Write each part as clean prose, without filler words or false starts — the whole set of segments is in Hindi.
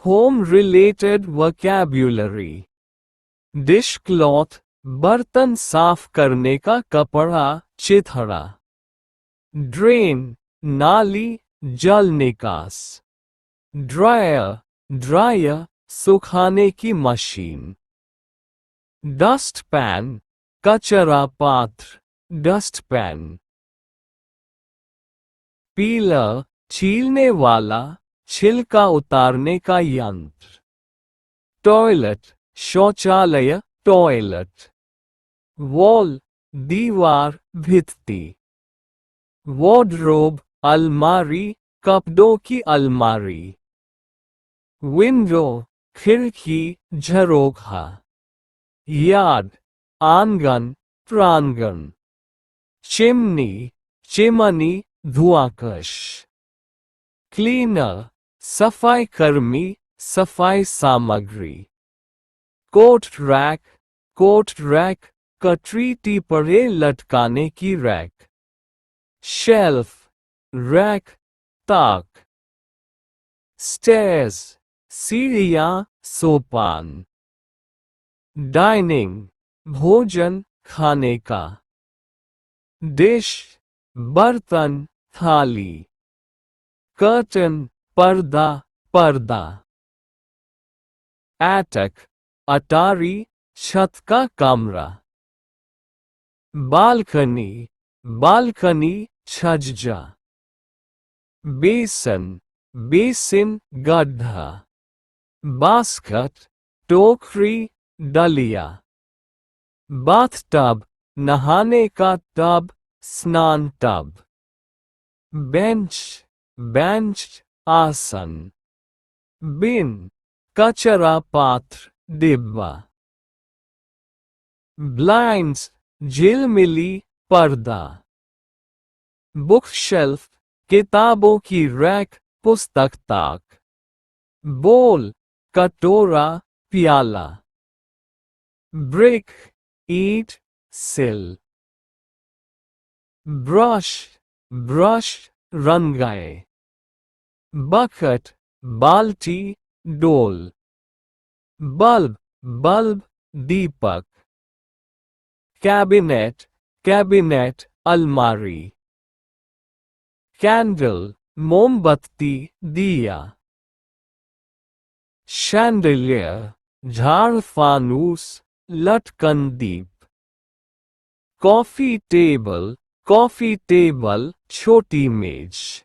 Home related vocabulary. Dish cloth, बर्तन साफ करने का कपड़ा, चिथड़ा। ड्रेन, नाली, जल निकास। ड्रायर, ड्रायर, सुखाने की मशीन। डस्ट पैन, कचरा पात्र, डस्ट पैन। पीलर, छीलने वाला, छिलका उतारने का यंत्र। टॉयलेट, शौचालय, टॉयलेट। वॉल, दीवार, भित्ति। वार्डरोब, अलमारी, कपड़ों की अलमारी। विंडो, खिड़की, झरोखा। यार्ड, आंगन, प्रांगण। Chimney, chimney, धुआंकश। क्लीनर, सफाई कर्मी, सफाई सामग्री। कोट रैक, कटरीटी पड़े लटकाने की रैक। शेल्फ, रैक, ताक। स्टेयर्स, सीढ़ियां, सोपान। डाइनिंग, भोजन खाने का। डिश, बर्तन, थाली। कर्टन, पर्दा, पर्दा। एटक, अटारी, छत का कमरा। बालकनी, बालकनी, छज्जा। बेसन, बेसिन, गड्ढा। बास्केट, टोकरी, डलिया। बाथटब, नहाने का टब, स्नान टब। बेंच, बेंच, आसन। बिन, कचरा पात्र, डिब्बा। ब्लाइंड्स, झिलमिली, पर्दा। बुकशेल्फ, किताबों की रैक, पुस्तक ताक। बोल, कटोरा, प्याला। ब्रिक, ईंट, सिल। Brush, brush, रंगाए। बकेट, बाल्टी, डोल। बल्ब, बल्ब, दीपक। कैबिनेट, कैबिनेट, अलमारी। कैंडल, मोमबत्ती, दिया। शैंडलियर, झाड़ फानूस, लटकन दीप। कॉफी टेबल, छोटी मेज।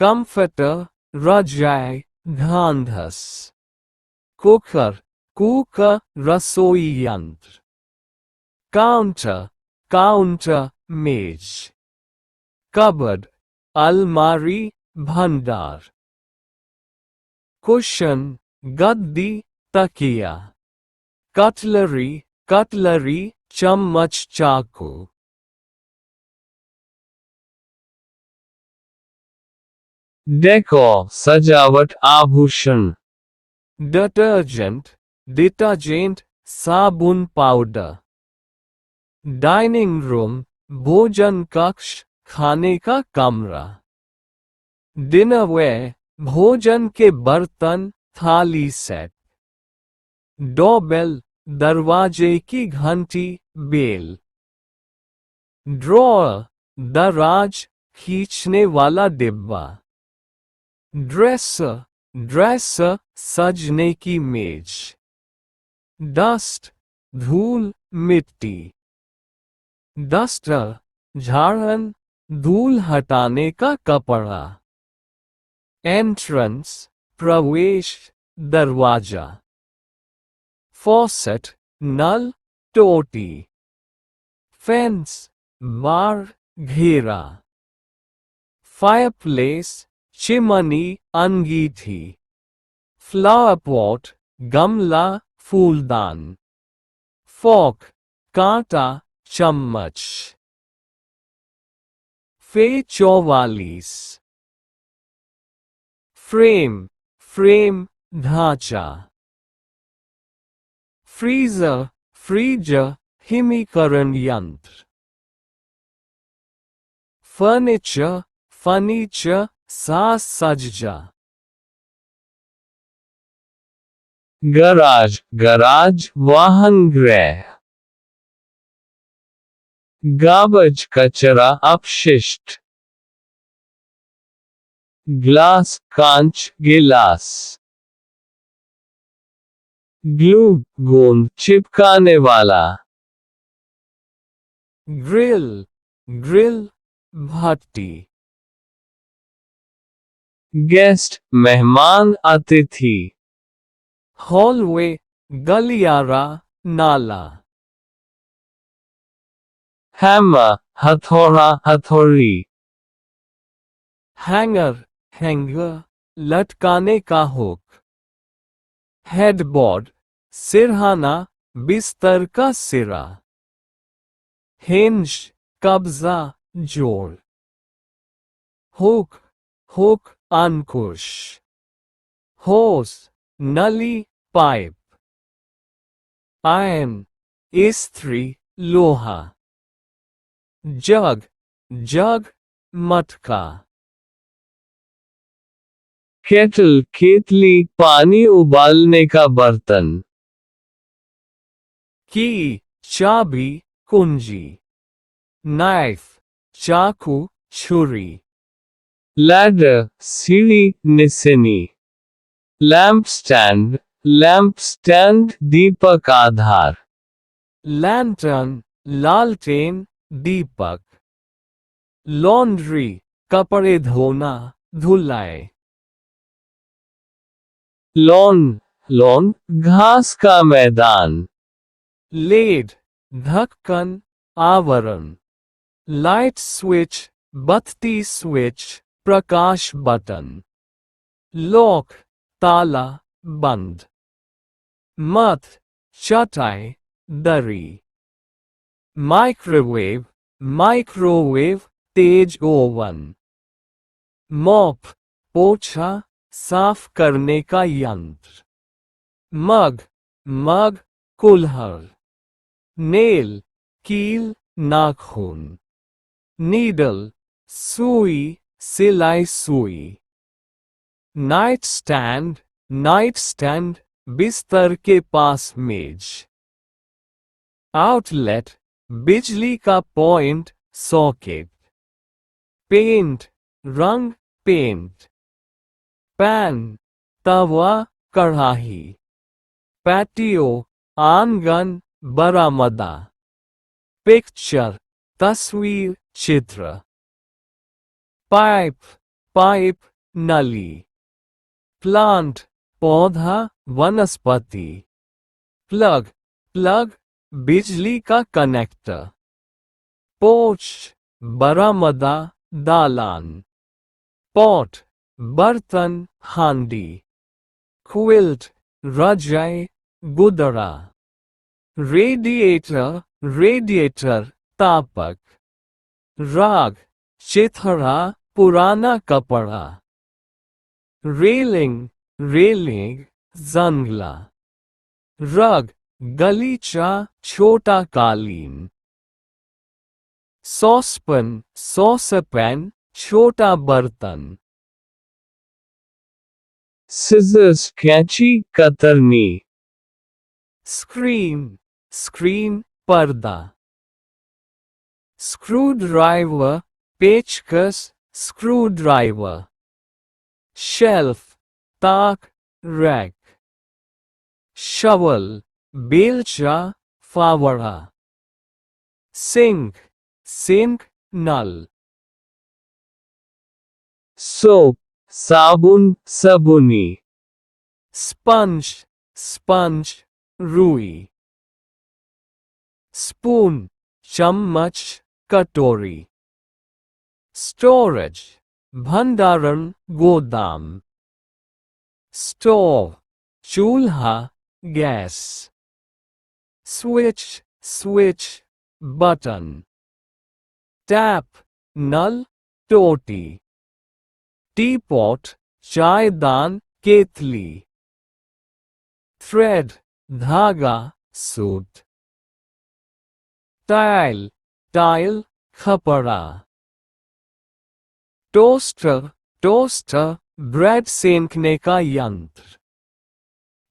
कंफर्टर, रजाई, ढांढस। कुकर, रसोई यंत्र। काउंटर, मेज। कबर्ड, अलमारी, भंडार। कुशन, गद्दी, तकिया। कटलरी, चम्मच, चाकू। डेकोर, सजावट, आभूषण। डिटर्जेंट, साबुन, पाउडर। डाइनिंग रूम, भोजन कक्ष, खाने का कमरा। डिनरवेयर, भोजन के बर्तन, थाली सेट। डोरबेल, दरवाजे की घंटी, बेल। ड्रॉअर, दराज, खींचने वाला डिब्बा। ड्रेसर, सजने की मेज। डस्ट, धूल, मिट्टी। डस्टर, झाड़न, धूल हटाने का कपड़ा। एंट्रेंस, प्रवेश, दरवाजा। फॉसेट, नल, टोटी। फेंस, बाड़, घेरा। फायरप्लेस, चिमनी, अंगीठी। फ्लावर पॉट, गमला, फूलदान। फॉर्क, कांटा, चम्मच। फे 44। फ्रेम, ढांचा। फ्रीजर, हिमीकरण यंत्र। फर्नीचर, साज सज्जा। गराज गराज वाहन गृह। गार्बेज कचरा अपशिष्ट। ग्लास कांच गिलास। ग्लू गोंद चिपकाने वाला। ग्रिल ग्रिल भट्टी। गेस्ट मेहमान अतिथि। हॉलवे गलियारा नाला। हैमर हथौड़ा हथौड़ी। हैंगर हैंगर लटकाने का हुक। हेडबोर्ड सिरहाना बिस्तर का सिरा। हिंज कब्जा जोड़। हुक हुक अंकुश। होस नली पाइप। आयरन इस्त्री लोहा। जग जग मटका। केटल केतली पानी उबालने का बर्तन। की चाबी कुंजी। नाइफ चाकू छुरी। लैडर सीढ़ी निसेनी। लैंप स्टैंड दीपक आधार। लैंटर्न लालटेन दीपक। लॉन्ड्री कपड़े धोना धुलाई। लॉन घास का मैदान। लेड ढक्कन आवरण। लाइट स्विच बत्ती स्विच प्रकाश बटन। लॉक ताला बंद। मत चटाई दरी। माइक्रोवेव तेज ओवन। मॉप पोछा साफ करने का यंत्र। मग कुल्हड़। नेल कील नाखून। नीडल सुई सिलाई सुई। नाइट स्टैंड बिस्तर के पास मेज। आउटलेट बिजली का पॉइंट सॉकेट। पेंट रंग पेंट। पैन तवा कढ़ाई। पैटियो आंगन बरामदा। पिक्चर तस्वीर चित्र। पाइप नली। प्लांट पौधा वनस्पति। प्लग बिजली का कनेक्टर। पोर्च बरामदा दालान। पॉट बर्तन हांडी। क्विल्ट रजाई गुदड़ा। रेडिएटर तापक। राग चिथड़ा पुराना कपड़ा। रेलिंग जंगला। रग गलीचा छोटा कालीन। सॉसपैन छोटा बर्तन। सिजर्स कैंची कतरनी। स्क्रीन पर्दा। स्क्रूड्राइवर पेचकस स्क्रूड्राइवर। शेल्फ ताक रैक। शवल बेलचा फावड़ा। सिंक नल। सोप साबुन सबुनी। स्पंज रुई। स्पून चम्मच कटोरी। स्टोरेज भंडारण गोदाम। स्टोव चूल्हा गैस। Switch button. टैप नल टोटी। टीपॉट चायदान केतली। थ्रेड धागा सूत। टाइल खपड़ा। टोस्टर ब्रेड सेंकने का यंत्र।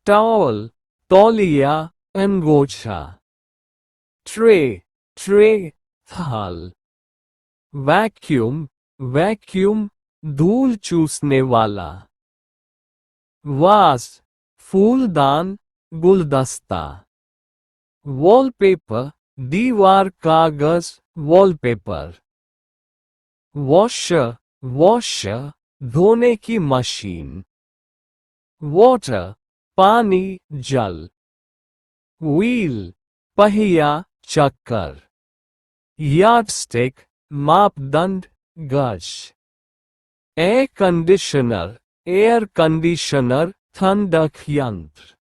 towel, तौलिया, अंगोछा, tray, tray, थाल, vacuum, vacuum, धूल चूसने वाला, वास, फूलदान, गुलदस्ता, वॉलपेपर, दीवार कागज, वॉलपेपर, वॉशर, वॉशर, धोने की मशीन, वाटर, पानी, जल, व्हील, पहिया, चक्कर, यार्डस्टिक, मापदंड, गज, एयर कंडीशनर, एयर कंडीशनर, ठंडक यंत्र,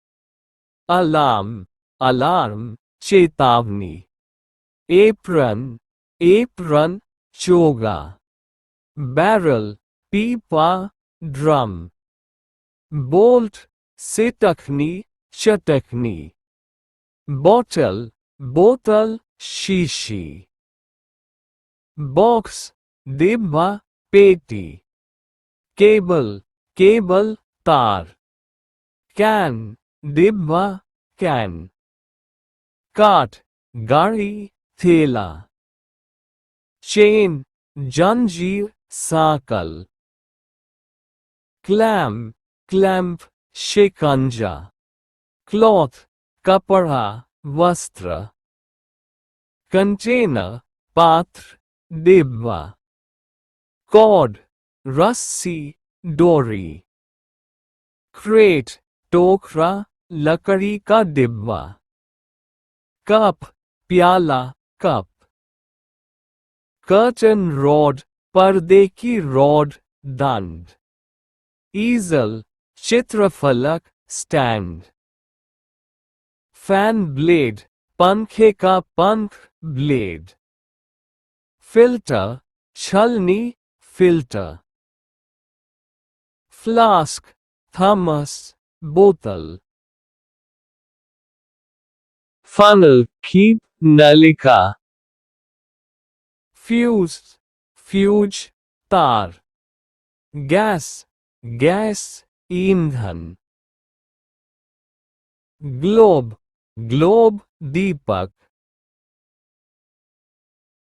अलार्म, अलार्म, चेतावनी, एप्रन, एप्रन, चोगा, बैरल, पीपा, ड्रम, बोल्ट, सिटकनी, चटकनी, बॉटल, बोतल, शीशी, बॉक्स, डिब्बा, पेटी, केबल, केबल, तार, कैन, डिब्बा, कैन, काट, गाड़ी, थैला, चेन, जंजीर, साकल, क्लैम, क्लैंप, शिकंजा, क्लॉथ, कपड़ा, वस्त्र, कंटेनर, पात्र, डिब्बा, कॉर्ड, रस्सी, डोरी, क्रेट, टोकरा, लकड़ी का डिब्बा, कप, प्याला, कप, कर्टन रॉड, पर्दे की रॉड, दंड, ईजल, चित्रफलक, स्टैंड, फैन ब्लेड, पंखे का पंख, ब्लेड, फिल्टर, छलनी, फिल्टर, फ्लास्क, थर्मस, बोतल, funnel, कीप, नलिका, फ्यूज, फ्यूज, तार, गैस, गैस, ईंधन, ग्लोब, ग्लोब, दीपक,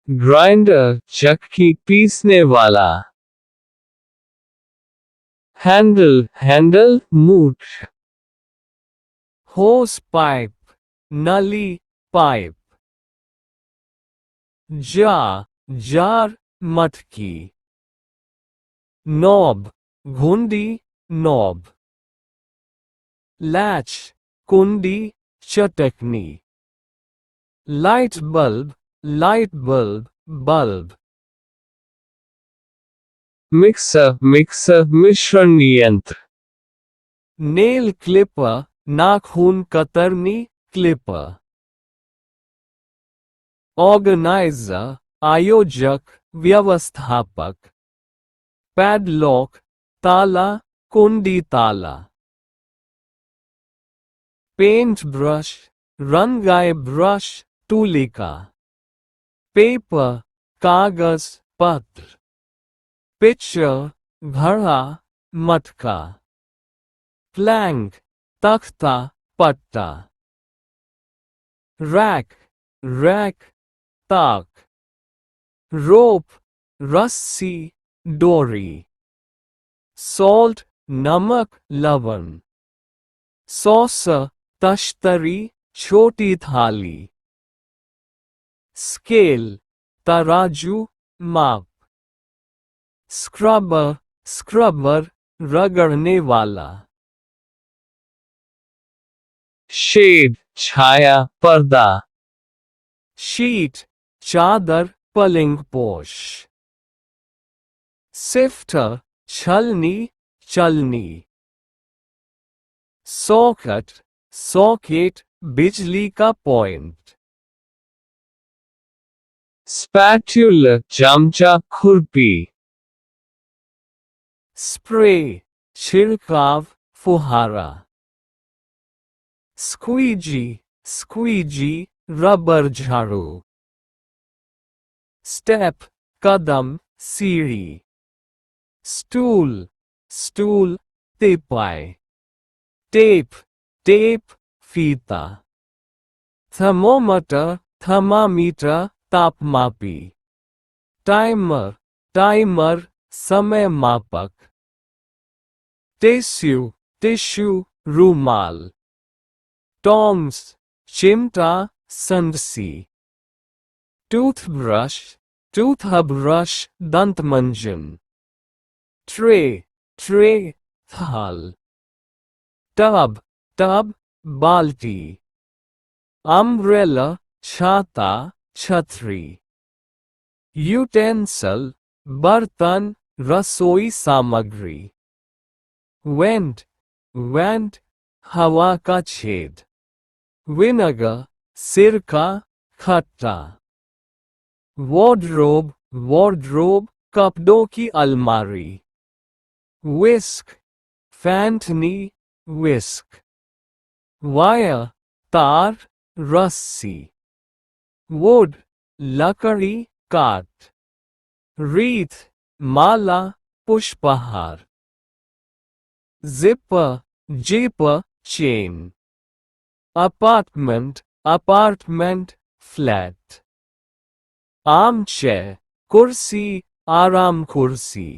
ग्राइंडर, चक्की पीसने वाला, हैंडल, हैंडल, मूठ, होस पाइप, नली, पाइप, जार, मटकी, नॉब, घुंडी, नॉब, लैच, कुंडी, चटकनी, light bulb, bulb, mixer, mixer, मिश्रण यंत्र, नेल क्लिपर, नाखून कतरनी, क्लिपर, ऑर्गेनाइजर, आयोजक, व्यवस्थापक, पैडलॉक, ताला, कुंडी ताला, पेंट ब्रश, रंगाई ब्रश, तुलिका, पेपर, कागज, पत्र, पिक्चर, घड़ा, मटका, प्लैंक, तख्ता, पट्टा, रैक, रैक, ताक, रोप, रस्सी, डोरी, सॉल्ट, नमक, लवण, सॉसर, तश्तरी, छोटी थाली, स्केल, तराजू, माप, स्क्रबर, स्क्रबर, रगड़ने वाला, शेड, छाया, पर्दा, शीट, चादर, पलंगपोश, सिफ्टर, छलनी, चलनी, सॉकेट, सॉकेट, बिजली का पॉइंट, स्पैट्यूला, चमचा, खुरपी, स्प्रे, छिड़काव, फुहारा, स्क्वीजी, स्क्वीजी, रबर झाड़ू, स्टेप, कदम, सीढ़ी, स्टूल, स्टूल, तिपाई, टेप, टेप फीता, थर्मोमीटर थर्मामीटर तापमापी, टाइमर टाइमर समय मापक, टिश्यू टिश्यू रूमाल, टॉन्ग्स चिमटा संदसी, टूथब्रश टूथब्रश दंतमंजन, ट्रे ट्रे थाल, टब टब बाल्टी, अम्ब्रेला छाता छतरी, यूटेंसिल बर्तन रसोई सामग्री, वेंट वेंट हवा का छेद, विनेगर सिरका खट्टा, वार्डरोब वार्डरोब कपड़ों की अलमारी, विस्क फैंटनी विस्क, वायर तार रस्सी, वुड लकड़ी काठ, रीथ माला पुष्पहार, zipper zipper chain, apartment apartment flat, armchair कुर्सी आराम कुर्सी,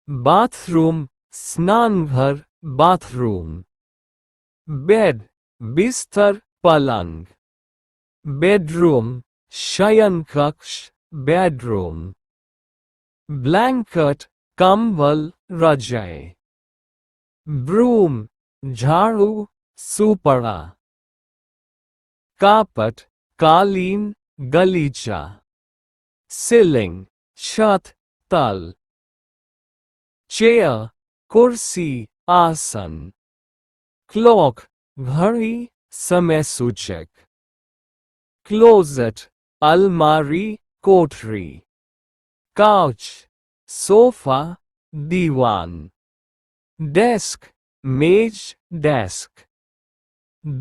बाथरूम स्नानघर बाथरूम, बेड बिस्तर पलंग, बेडरूम शयन कक्ष बेडरूम, ब्लैंकेट कंबल रजाई, ब्रूम झाड़ू सुपड़ा, कार्पेट कालीन गलीचा, सीलिंग छत तल, चेयर कुर्सी आसन, क्लॉक घड़ी समय सूचक, क्लोजेट अलमारी कोठरी, काउच सोफा दीवान, डेस्क मेज डेस्क,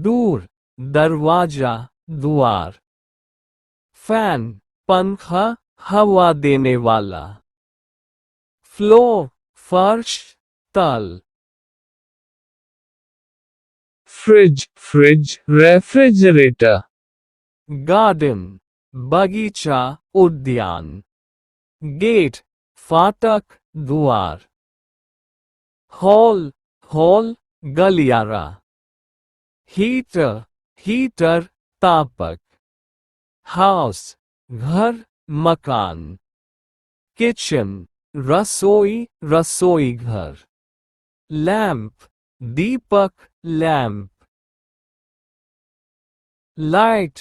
दूर दरवाजा द्वार, फैन पंखा हवा देने वाला, फ्लोर फर्श तल, फ्रिज फ्रिज रेफ्रिजरेटर, गार्डन बगीचा उद्यान, गेट फाटक द्वार, हॉल हॉल गलियारा, हीटर हीटर तापक, हाउस घर मकान, किचन रसोई रसोई घर, लैंप दीपक लैंप, लाइट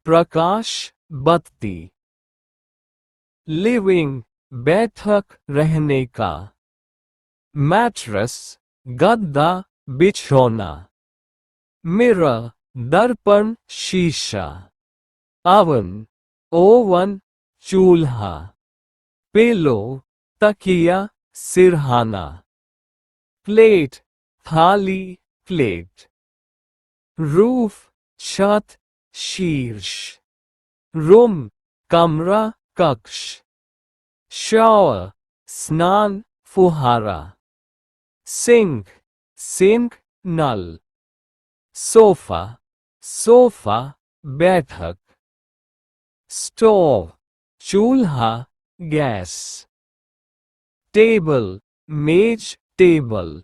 प्रकाश बत्ती, लिविंग बैठक रहने का, मैट्रेस गद्दा बिछौना, मिरर दर्पण शीशा, ओवन ओवन चूल्हा, पिलो तकिया सिरहाना, प्लेट थाली प्लेट, रूफ छत शीर्ष, रूम कमरा कक्ष, शावर स्नान फुहारा, सिंक सिंक नल, सोफा सोफा बैठक, स्टोव चूल्हा गैस, टेबल मेज टेबल,